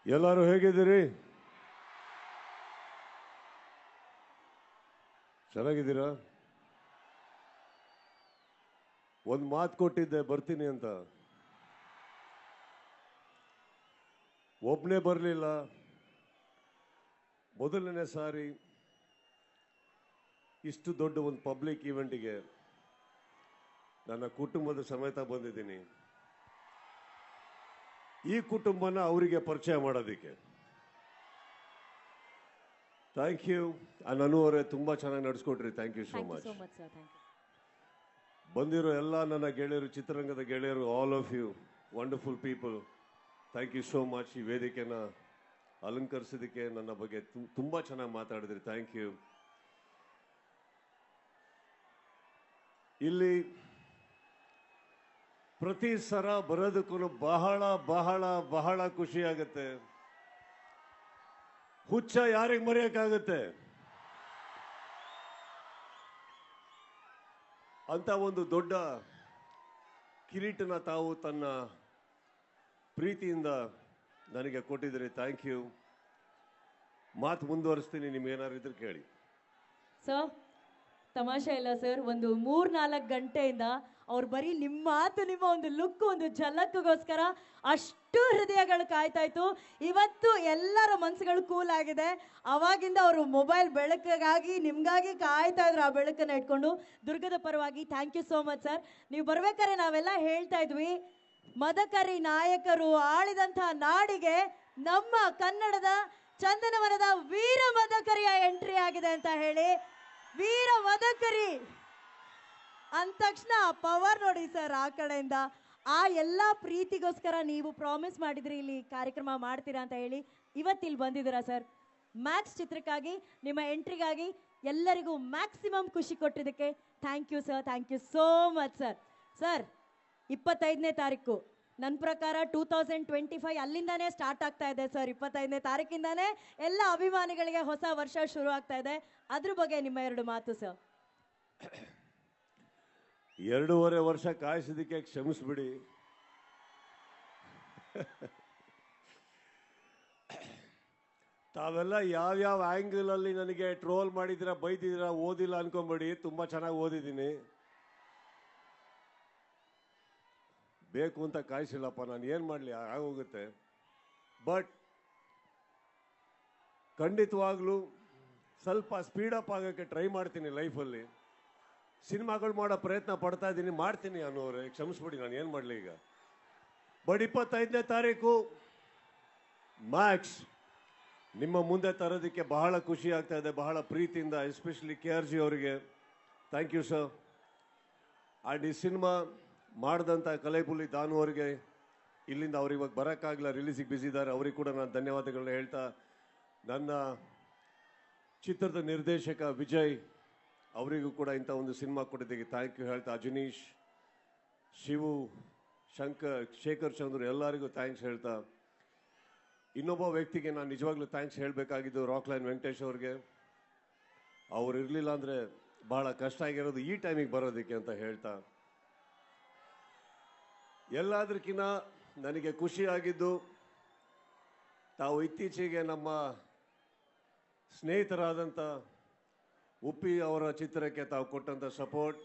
ಎಲ್ಲರೂ ಹೇಗಿದ್ದೀರಿ? ಚೆನ್ನಾಗಿದ್ದೀರಾ? ಒಂದು ಮಾತು ಕೊಟ್ಟಿದ್ದೆ ಬರ್ತೀನಿ ಅಂತ, ಒಬ್ಬನೇ ಬರಲಿಲ್ಲ. ಮೊದಲನೇ ಸಾರಿ ಇಷ್ಟು ದೊಡ್ಡ ಒಂದು ಪಬ್ಲಿಕ್ ಈವೆಂಟಿಗೆ ನನ್ನ ಕುಟುಂಬದ ಸಮೇತ ಬಂದಿದ್ದೀನಿ. ಈ ಕುಟುಂಬನ ಅವರಿಗೆ ಪರಿಚಯ ಮಾಡೋದಕ್ಕೆ. Thank you. ಅನು ಅವರೇ ತುಂಬಾ ಚೆನ್ನಾಗಿ ನಡೆಸ್ಕೊಟ್ರಿ. Thank you so much. ಬಂದಿರೋ ಎಲ್ಲ ನನ್ನ ಗೆಳೆಯರು, ಚಿತ್ರರಂಗದ ಗೆಳೆಯರು, all of you wonderful people, thank you so much. ಈ ವೇದಿಕೆನ ಅಲಂಕರಿಸಿದಕ್ಕೆ, ನನ್ನ ಬಗ್ಗೆ ತುಂಬಾ ಚೆನ್ನಾಗಿ ಮಾತಾಡಿದ್ರಿ. Thank you. ಇಲ್ಲಿ ಪ್ರತಿ ಸಲ ಬರೋದಕ್ಕೂ ಬಹಳ ಬಹಳ ಬಹಳ ಖುಷಿ ಆಗುತ್ತೆ. ಹುಚ್ಚ ಯಾರಿಗೆ ಮರೆಯಕ್ಕಾಗುತ್ತೆ ಅಂತ ಒಂದು ದೊಡ್ಡ ಕಿರೀಟನ ತಾವು ತನ್ನ ಪ್ರೀತಿಯಿಂದ ನನಗೆ ಕೊಟ್ಟಿದ್ರಿ. Thank you. ಮಾತು ಮುಂದುವರಿಸ್ತೀನಿ, ನಿಮ್ಗೇನಾದ್ರು ಇದ್ರೆ ಕೇಳಿ. ಸರ್, ತಮಾಷೆ ಇಲ್ಲ ಸರ್, ಒಂದು 3-4 ಗಂಟೆಯಿಂದ ಅವ್ರು ಬರೀ ನಿಮ್ಮ ಮಾತು, ನಿಮ್ಮ ಒಂದು ಲುಕ್, ಒಂದು ಝಲಕ್ಗೋಸ್ಕರ ಅಷ್ಟು ಹೃದಯಗಳು ಕಾಯ್ತಾ ಇತ್ತು. ಇವತ್ತು ಎಲ್ಲರ ಮನಸ್ಸುಗಳು ಕೂಲ್ ಆಗಿದೆ. ಅವಾಗಿಂದ ಅವರು ಮೊಬೈಲ್ ಬೆಳಕಿಗಾಗಿ ನಿಮ್ಗಾಗಿ ಕಾಯ್ತಾ ಇದ್ರು, ಆ ಬೆಳಕನ್ನ ಇಟ್ಕೊಂಡು. ದುರ್ಗದ ಪರವಾಗಿ thank you so much sir. ನೀವು ಬರ್ಬೇಕಾದ್ರೆ ನಾವೆಲ್ಲ ಹೇಳ್ತಾ ಇದ್ವಿ, ಮದಕರಿ ನಾಯಕರು ಆಳಿದಂತಹ ನಾಡಿಗೆ ನಮ್ಮ ಕನ್ನಡದ ಚಂದನವನದ ವೀರ ಮದಕರಿಯ ಎಂಟ್ರಿ ಆಗಿದೆ ಅಂತ ಹೇಳಿ. ವೀರ ಮದಕರಿ ಅಂದ ತಕ್ಷಣ ಪವರ್ ನೋಡಿ ಸರ್ ಆ ಕಡೆಯಿಂದ. ಆ ಎಲ್ಲ ಪ್ರೀತಿಗೋಸ್ಕರ ನೀವು ಪ್ರಾಮಿಸ್ ಮಾಡಿದ್ರಿ ಇಲ್ಲಿ ಕಾರ್ಯಕ್ರಮ ಮಾಡ್ತೀರಾ ಅಂತ ಹೇಳಿ ಇವತ್ತಿಲ್ಲಿ ಬಂದಿದ್ದೀರಾ ಸರ್. ಮ್ಯಾಕ್ಸ್ ಚಿತ್ರಕ್ಕಾಗಿ, ನಿಮ್ಮ ಎಂಟ್ರಿಗಾಗಿ ಎಲ್ಲರಿಗೂ ಮ್ಯಾಕ್ಸಿಮಮ್ ಖುಷಿ ಕೊಟ್ಟಿದ್ದಕ್ಕೆ thank you sir. Thank you so much sir. Sir, 25ನೇ ತಾರೀಕು ನನ್ನ ಪ್ರಕಾರ 2025 ಅಲ್ಲಿಂದಾನೇ ಸ್ಟಾರ್ಟ್ ಆಗ್ತಾ ಇದೆ ಸರ್. 25ನೇ ತಾರೀಕಿಂದಾನೇ ಎಲ್ಲ ಅಭಿಮಾನಿಗಳಿಗೆ ಹೊಸ ವರ್ಷ ಶುರು ಆಗ್ತಾ ಇದೆ. ಅದ್ರ ಬಗ್ಗೆ ನಿಮ್ಮ 2 ಮಾತು ಸರ್. 2.5 ವರ್ಷ ಕಾಯಿಸಿದಕ್ಕೆ ಕ್ಷಮಿಸ್ಬಿಡಿ. ತಾವೆಲ್ಲ ಯಾವ್ಯಾವ ಆಂಗಲ್ ಅಲ್ಲಿ ನನಗೆ ಟ್ರೋಲ್ ಮಾಡಿದಿರ, ಬೈದಿದ್ದೀರಾ, ಓದಿಲ್ಲ ಅನ್ಕೊಂಬೇಡಿ. ತುಂಬಾ ಚೆನ್ನಾಗಿ ಓದಿದ್ದೀನಿ. ಬೇಕು ಅಂತ ಕಾಯಿಸಿಲ್ಲಪ್ಪ, ನಾನು ಏನು ಮಾಡಲಿ, ಆಗೋಗುತ್ತೆ. ಬಟ್ ಖಂಡಿತವಾಗ್ಲೂ ಸ್ವಲ್ಪ ಸ್ಪೀಡಪ್ ಆಗೋಕ್ಕೆ ಟ್ರೈ ಮಾಡ್ತೀನಿ ಲೈಫಲ್ಲಿ. ಸಿನಿಮಾಗಳು ಮಾಡೋ ಪ್ರಯತ್ನ ಪಡ್ತಾ ಇದ್ದೀನಿ, ಮಾಡ್ತೀನಿ ಅನ್ನೋರೆ, ಕ್ಷಮಿಸ್ಬಿಡಿ, ನಾನು ಏನು ಮಾಡಲಿ ಈಗ. ಬಟ್ 25ನೇ ತಾರೀಕು ಮ್ಯಾಕ್ಸ್ ನಿಮ್ಮ ಮುಂದೆ ತರೋದಕ್ಕೆ ಬಹಳ ಖುಷಿ ಆಗ್ತಾ ಇದೆ, ಬಹಳ ಪ್ರೀತಿಯಿಂದ. ಎಸ್ಪೆಷಲಿ KRG ಅವರಿಗೆ ಥ್ಯಾಂಕ್ ಯು ಸರ್. ಆ್ಯಂಡ್ ಈ ಸಿನಿಮಾ ಮಾಡಿದಂಥ ಕಲೈಪುಲಿ ದಾನು ಅವರಿಗೆ, ಇಲ್ಲಿಂದ ಅವ್ರು ಇವಾಗ ಬರೋಕ್ಕಾಗಲ್ಲ, ರಿಲೀಸಿಗೆ ಬ್ಯುಸಿ ಇದ್ದಾರೆ, ಅವ್ರಿಗೆ ಕೂಡ ನಾನು ಧನ್ಯವಾದಗಳನ್ನ ಹೇಳ್ತಾ, ನನ್ನ ಚಿತ್ರದ ನಿರ್ದೇಶಕ ವಿಜಯ್ ಅವರಿಗೂ ಕೂಡ ಇಂಥ ಒಂದು ಸಿನಿಮಾ ಕೊಟ್ಟಿದ್ದಕ್ಕೆ ಥ್ಯಾಂಕ್ ಯು ಹೇಳ್ತಾ, ಅಜನೀಶ್, ಶಿವು, ಶೇಖರ್ ಚಂದ್ರು ಎಲ್ಲರಿಗೂ ಥ್ಯಾಂಕ್ಸ್ ಹೇಳ್ತಾ, ಇನ್ನೊಬ್ಬ ವ್ಯಕ್ತಿಗೆ ನಾನು ನಿಜವಾಗ್ಲೂ ಥ್ಯಾಂಕ್ಸ್ ಹೇಳಬೇಕಾಗಿದ್ದು ರಾಕ್ಲೈನ್ ವೆಂಕಟೇಶ್ ಅವ್ರಿಗೆ. ಅವ್ರು ಇರಲಿಲ್ಲ ಅಂದರೆ ಭಾಳ ಕಷ್ಟ ಆಗಿರೋದು ಈ ಟೈಮಿಗೆ ಬರೋದಕ್ಕೆ ಅಂತ ಹೇಳ್ತಾ, ಎಲ್ಲದಕ್ಕಿಂತ ನನಗೆ ಖುಷಿಯಾಗಿದ್ದು ತಾವು ಇತ್ತೀಚೆಗೆ ನಮ್ಮ ಸ್ನೇಹಿತರಾದಂಥ ಉಪ್ಪಿ ಅವರ ಚಿತ್ರಕ್ಕೆ ತಾವು ಕೊಟ್ಟಂಥ ಸಪೋರ್ಟ್,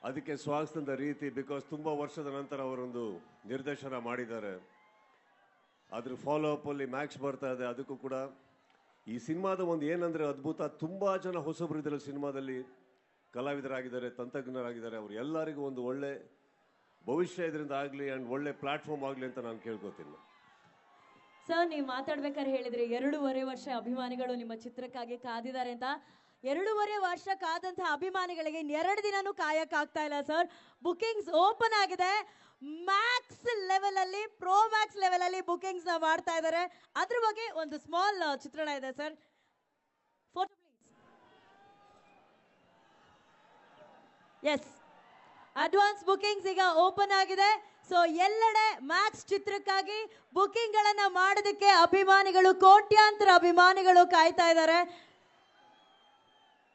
ಅದಕ್ಕೆ ಸ್ವಾಗತಿಸಿದ ರೀತಿ. ಬಿಕಾಸ್ ತುಂಬ ವರ್ಷದ ನಂತರ ಅವರೊಂದು ನಿರ್ದೇಶನ ಮಾಡಿದ್ದಾರೆ, ಅದ್ರ ಫಾಲೋ ಅಪ್ ಅಲ್ಲಿ ಮ್ಯಾಕ್ಸ್ ಬರ್ತಾ ಇದೆ. ಅದಕ್ಕೂ ಕೂಡ ಈ ಸಿನಿಮಾದ ಒಂದು ಏನಂದ್ರೆ ಅದ್ಭುತ, ತುಂಬಾ ಜನ ಹೊಸಬರಿದ್ದಾರೆ ಸಿನಿಮಾದಲ್ಲಿ, ಕಲಾವಿದರಾಗಿದ್ದಾರೆ, ತಂತ್ರಜ್ಞರಾಗಿದ್ದಾರೆ. ಅವ್ರು ಎಲ್ಲರಿಗೂ ಒಂದು ಒಳ್ಳೆ ಭವಿಷ್ಯ ಇದರಿಂದ ಆಗಲಿ ಆ್ಯಂಡ್ ಒಳ್ಳೆ ಪ್ಲಾಟ್ಫಾರ್ಮ್ ಆಗಲಿ ಅಂತ ನಾನು ಕೇಳ್ಕೊತೀನಿ. ಸರ್, ನೀವು ಮಾತಾಡ್ಬೇಕಾದ್ರೆ ಹೇಳಿದ್ರಿ 2.5 ವರ್ಷ ಅಭಿಮಾನಿಗಳು ನಿಮ್ಮ ಚಿತ್ರಕ್ಕಾಗಿ ಕಾದಿದ್ದಾರೆ ಅಂತ. 2.5 ವರ್ಷ ಕಾದಂತಹ ಅಭಿಮಾನಿಗಳಿಗೆ 2 ದಿನನೂ ಕಾಯಕ್ಕಾಗ್ತಾ ಇಲ್ಲ ಸರ್. ಬುಕಿಂಗ್ಸ್ ಓಪನ್ ಆಗಿದೆ. ಮ್ಯಾಕ್ಸ್ ಲೆವೆಲ್ ಅಲ್ಲಿ, ಪ್ರೋ ಮ್ಯಾಕ್ಸ್ ಲೆವೆಲ್ ಅಲ್ಲಿ ಬುಕಿಂಗ್ಸ್ ಮಾಡ್ತಾ ಇದ್ದಾರೆ. ಅದ್ರ ಬಗ್ಗೆ ಒಂದು ಸ್ಮಾಲ್ ಚಿತ್ರಣ ಇದೆ ಸರ್. Photo please. Yes, advance bookings ಈಗ ಓಪನ್ ಆಗಿದೆ. ಸೊ ಎಲ್ಲೆಡೆ ಮ್ಯಾಕ್ಸ್ ಚಿತ್ರಕ್ಕಾಗಿ ಬುಕಿಂಗ್ ಗಳನ್ನ ಮಾಡೋದಕ್ಕೆ ಅಭಿಮಾನಿಗಳು, ಕೋಟ್ಯಾಂತರ ಅಭಿಮಾನಿಗಳು ಕಾಯ್ತಾ ಇದ್ದಾರೆ.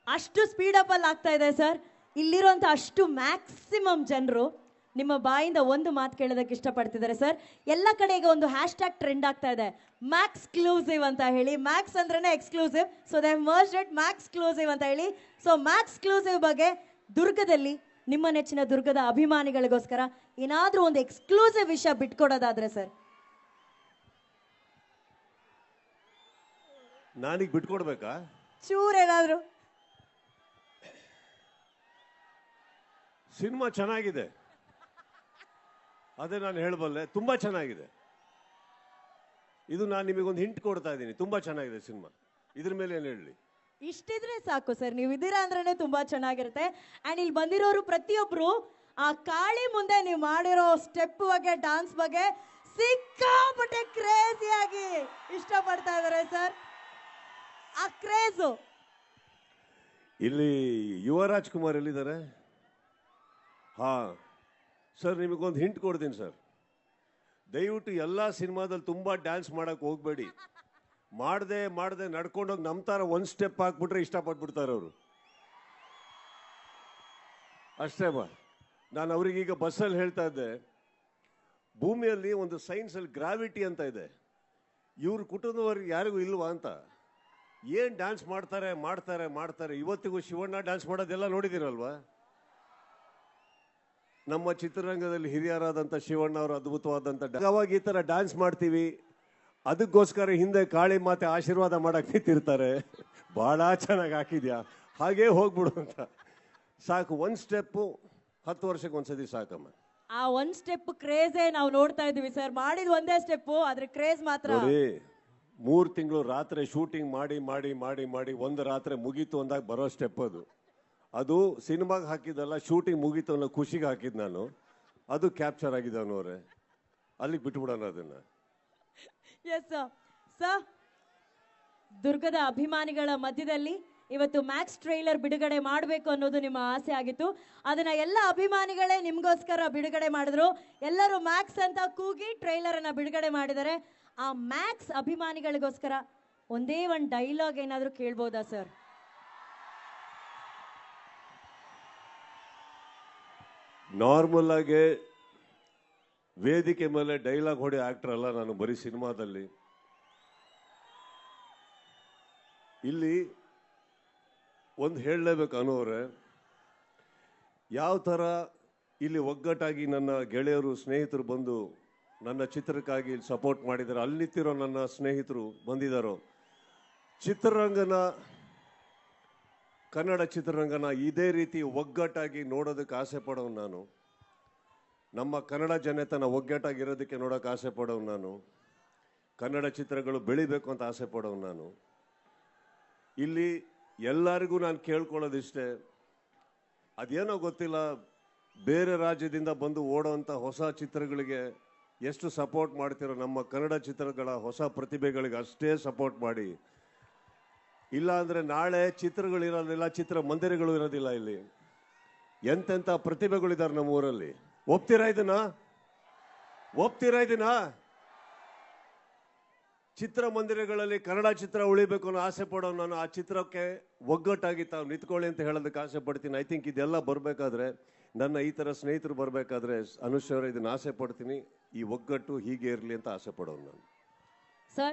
ಅಷ್ಟು ಸ್ಪೀಡ್ ಅಪ್ ಅಲ್ಲಿ ಆಗ್ತಾ ಇದೆ ಸರ್. ಇಲ್ಲಿರುವಂತ ಅಷ್ಟು ಮ್ಯಾಕ್ಸಿಮಮ್ ಜನರು ನಿಮ್ಮ ಬಾಯಿಂದ ಒಂದು ಮಾತು ಕೇಳೋದಕ್ಕೆ ಇಷ್ಟಪಡ್ತಿದ್ದಾರೆ ಸರ್. ಎಲ್ಲ ಕಡೆ ಈಗ ಒಂದು ಹ್ಯಾಶ್ ಟ್ಯಾಗ್ ಟ್ರೆಂಡ್ ಆಗ್ತಾ ಇದೆ, ಮ್ಯಾಕ್ಸ್ ಕ್ಲೂಸಿವ್ ಅಂತ ಹೇಳಿ. ಮ್ಯಾಕ್ಸ್ ಅಂದ್ರೇನೆ exclusive, so they merged it maxclusive ಅಂತ ಹೇಳಿ. ಸೊ ಮ್ಯಾಕ್ಸ್ ಕ್ಲೂಸಿವ್ ಬಗ್ಗೆ ದುರ್ಗದಲ್ಲಿ ನಿಮ್ಮ ನೆಚ್ಚಿನ ದುರ್ಗದ ಅಭಿಮಾನಿಗಳಿಗೋಸ್ಕರ ಏನಾದ್ರೂ ಒಂದು ಎಕ್ಸ್ಕ್ಲೂಸಿವ್ ವಿಷಯ ಬಿಟ್ಕೊಡೋದಾದ್ರೆ ಸರ್. ನಾನೀಗ ಬಿಟ್ಕೊಡ್ಬೇಕಾ? ಚೂರ್ ಏನಾದ್ರು. ಸಿನಿಮಾ ಚೆನ್ನಾಗಿದೆ, ಅದೇ ನಾನು ಹೇಳಬಲ್ಲೆ. ತುಂಬಾ ಚೆನ್ನಾಗಿದೆ. ಇದು ನಾನು ನಿಮಗೊಂದು ಹಿಂಟ್ ಕೊಡ್ತಾ ಇದ್ದೀನಿ, ತುಂಬಾ ಚೆನ್ನಾಗಿದೆ ಸಿನಿಮಾ. ಇದ್ರ ಮೇಲೆ ಏನು ಹೇಳಿ? ಇಷ್ಟಿದ್ರೆ ಸಾಕು ಸರ್, ನೀವು ಇದೀರಾ ಅಂದ್ರೇನೆ ತುಂಬಾ ಚೆನ್ನಾಗಿರುತ್ತೆ. ಅಂಡ್ ಇಲ್ಲಿ ಬಂದಿರೋರು ಪ್ರತಿಯೊಬ್ರು ಆ ಕಾಳಿ ಮುಂದೆ ನೀವು ಮಾಡಿರೋ ಸ್ಟೆಪ್ ಬಗ್ಗೆ, ಡಾನ್ಸ್ ಬಗ್ಗೆ ಸಿಕ್ಕಾಪಟ್ಟೆ ಕ್ರೇಜಿಯಾಗಿ ಇಷ್ಟಪಡ್ತಾ ಇದಾರೆ ಸರ್. ಆ ಕ್ರೇಜು. ಇಲ್ಲಿ ಯುವ ರಾಜ್ಕುಮಾರ್ ಎಲ್ಲಿದ್ದಾರೆ? ಹಾ ಸರ್, ನಿಮಗೊಂದು ಹಿಂಟ್ ಕೊಡ್ತೀನಿ ಸರ್. ದಯವಿಟ್ಟು ಎಲ್ಲ ಸಿನಿಮಾದಲ್ಲಿ ತುಂಬಾ ಡ್ಯಾನ್ಸ್ ಮಾಡಕ್ ಹೋಗ್ಬೇಡಿ. ಮಾಡದೆ ನಡ್ಕೊಂಡೋಗಿ ನಮ್ಮ ತರ ಒಂದು ಸ್ಟೆಪ್ ಹಾಕ್ಬಿಟ್ರೆ ಇಷ್ಟಪಟ್ಬಿಡ್ತಾರೆ ಅವರು. ಅಷ್ಟೇ ಬಾ. ನಾನು ಅವ್ರಿಗೀಗ ಬಸ್ಸಲ್ಲಿ ಹೇಳ್ತಾ ಇದ್ದೆ, ಭೂಮಿಯಲ್ಲಿ ಒಂದು ಸೈನ್ಸಲ್ಲಿ ಗ್ರಾವಿಟಿ ಅಂತ ಇದೆ, ಇವ್ರ ಕುಟುಂಬದವ್ರಿಗೆ ಯಾರಿಗೂ ಇಲ್ವಾ ಅಂತ. ಏನ್ ಡ್ಯಾನ್ಸ್ ಮಾಡ್ತಾರೆ. ಇವತ್ತಿಗೂ ಶಿವಣ್ಣ ಡ್ಯಾನ್ಸ್ ಮಾಡೋದೆಲ್ಲ ನೋಡಿದಿರಲ್ವಾ? ನಮ್ಮ ಚಿತ್ರರಂಗದಲ್ಲಿ ಹಿರಿಯರಾದಂಥ ಶಿವಣ್ಣ ಅವರು ಅದ್ಭುತವಾದಂಥ ಅವಾಗ ಈ ಥರ ಡ್ಯಾನ್ಸ್ ಮಾಡ್ತೀವಿ, ಅದಕ್ಕೋಸ್ಕರ ಹಿಂದೆ ಕಾಳಿ ಮಾತೆ ಆಶೀರ್ವಾದ ಮಾಡಕ್ ನಿಂತಿರ್ತಾರೆ. ಭಾಳ ಚೆನ್ನಾಗಿ ಹಾಕಿದ್ಯಾ, ಹಾಗೇ ಹೋಗ್ಬಿಡು ಅಂತ. ಸಾಕು, ಒಂದು ಸ್ಟೆಪ್ಪು 10 ವರ್ಷಕ್ಕೆ ಒಂದ್ಸತಿ ಸಾಕಮ್ಮ. ಆ ಒಂದ್ ಸ್ಟೆಪ್ ಕ್ರೇಜೇ ನಾವು ನೋಡ್ತಾ ಇದೀವಿ ಸರ್. ಮಾಡಿದ ಒಂದೇ ಸ್ಟೆಪ್, ಆದ್ರೆ ಕ್ರೇಜ್ ಮಾತ್ರ ನೋಡಿ. 3 ತಿಂಗಳು ರಾತ್ರಿ ಶೂಟಿಂಗ್ ಮಾಡಿ ಒಂದು ರಾತ್ರಿ ಮುಗೀತು ಅಂದಾಗ ಬರೋ ಸ್ಟೆಪ್ ಅದು ಸಿನಿಮಾಗೆ ಹಾಕಿದ್ದಲ್ಲ, ಶೂಟಿಂಗ್ ಮುಗೀತು ಅನ್ನೋ ಖುಷಿಗೆ ಹಾಕಿದ್ ನಾನು. ಅದು ಕ್ಯಾಪ್ಚರ್ ಆಗಿದೆ ಅನ್ನೋರೆ. ಅಲ್ಲಿಗೆ ಬಿಟ್ಬಿಡೋಣ ಅದನ್ನ. Yes sir. ದುರ್ಗದ ಅಭಿಮಾನಿಗಳ ಮಧ್ಯದಲ್ಲಿ ಇವತ್ತು ಮ್ಯಾಕ್ಸ್ ಟ್ರೈಲರ್ ಬಿಡುಗಡೆ ಮಾಡಬೇಕು ಅನ್ನೋದು ನಿಮ್ಮ ಆಸೆ ಆಗಿತ್ತು. ಅದನ್ನ ಎಲ್ಲ ಅಭಿಮಾನಿಗಳೇ ನಿಮ್ಗೋಸ್ಕರ ಬಿಡುಗಡೆ ಮಾಡಿದ್ರು. ಎಲ್ಲರೂ ಮ್ಯಾಕ್ಸ್ ಅಂತ ಕೂಗಿ ಟ್ರೈಲರ್ ಅನ್ನ ಬಿಡುಗಡೆ ಮಾಡಿದ್ದಾರೆ. ಆ ಮ್ಯಾಕ್ಸ್ ಅಭಿಮಾನಿಗಳಿಗೋಸ್ಕರ ಒಂದೇ ಒಂದು ಡೈಲಾಗ್ ಏನಾದರೂ ಕೇಳ್ಬೋದಾ ಸರ್? ನಾರ್ಮಲ್ ಆಗಿ ವೇದಿಕೆ ಮೇಲೆ ಡೈಲಾಗ್ ಹೊಡಿ ಆಕ್ಟರ್ ಅಲ್ಲ ನಾನು, ಬರೀ ಸಿನಿಮಾದಲ್ಲಿ. ಇಲ್ಲಿ ಒಂದು ಹೇಳಲೇಬೇಕು ಅನ್ನೋರೆ, ಯಾವ ಥರ ಇಲ್ಲಿ ಒಗ್ಗಟ್ಟಾಗಿ ನನ್ನ ಗೆಳೆಯರು ಸ್ನೇಹಿತರು ಬಂದು ನನ್ನ ಚಿತ್ರಕ್ಕಾಗಿ ಸಪೋರ್ಟ್ ಮಾಡಿದ್ದಾರೆ. ಅಲ್ಲಿ ನಿಂತಿರೋ ನನ್ನ ಸ್ನೇಹಿತರು ಬಂದಿದ್ದಾರೋ, ಕನ್ನಡ ಚಿತ್ರರಂಗನ ಇದೇ ರೀತಿ ಒಗ್ಗಟ್ಟಾಗಿ ನೋಡೋದಕ್ಕೆ ಆಸೆ ಪಡೋನು ನಾನು. ನಮ್ಮ ಕನ್ನಡ ಜನತೆನ ಒಗ್ಗಟ್ಟಾಗಿರೋದಕ್ಕೆ ನೋಡೋಕೆ ಆಸೆ ಪಡೋನು ನಾನು. ಕನ್ನಡ ಚಿತ್ರಗಳು ಬೆಳಿಬೇಕು ಅಂತ ಆಸೆ ಪಡೋನು ನಾನು. ಇಲ್ಲಿ ಎಲ್ಲರಿಗೂ ನಾನು ಕೇಳ್ಕೊಳ್ಳೋದಿಷ್ಟೇ, ಅದೇನೋ ಗೊತ್ತಿಲ್ಲ, ಬೇರೆ ರಾಜ್ಯದಿಂದ ಬಂದು ಓಡೋವಂಥ ಹೊಸ ಚಿತ್ರಗಳಿಗೆ ಎಷ್ಟು ಸಪೋರ್ಟ್ ಮಾಡ್ತಿರೋ, ನಮ್ಮ ಕನ್ನಡ ಚಿತ್ರಗಳ ಹೊಸ ಪ್ರತಿಭೆಗಳಿಗೆ ಅಷ್ಟೇ ಸಪೋರ್ಟ್ ಮಾಡಿ. ಇಲ್ಲ ಅಂದರೆ ನಾಳೆ ಚಿತ್ರಗಳು ಇರೋದಿಲ್ಲ, ಚಿತ್ರ ಮಂದಿರಗಳು ಇರೋದಿಲ್ಲ. ಇಲ್ಲಿ ಎಂತೆಂಥ ಪ್ರತಿಭೆಗಳಿದ್ದಾರೆ ನಮ್ಮ ಊರಲ್ಲಿ. ಒಪ್ತೀರಾ ಇದನ್ನ? ಚಿತ್ರಮಂದಿರಗಳಲ್ಲಿ ಕನ್ನಡ ಚಿತ್ರ ಉಳಿಬೇಕು ಅನ್ನೋ ಆಸೆ ಪಡೋ ನಾನು. ಆ ಚಿತ್ರಕ್ಕೆ ಒಗ್ಗಟ್ಟಾಗಿ ತಾವು ನಿಂತ್ಕೊಳ್ಳಿ ಅಂತ ಹೇಳೋದಕ್ಕೆ ಆಸೆ ಪಡ್ತೀನಿ. ಐ ಥಿಂಕ್ ಇದೆಲ್ಲ ಬರಬೇಕಾದ್ರೆ, ನನ್ನ ಈ ಥರ ಸ್ನೇಹಿತರು ಬರಬೇಕಾದ್ರೆ, ಅನುಶ್ವರ ಇದನ್ನ ಆಸೆ ಪಡ್ತೀನಿ. ಈ ಒಗ್ಗಟ್ಟು ಹೀಗೆ ಇರಲಿ ಅಂತ ಆಸೆ ಪಡೋನು ನಾನು ಸರ್.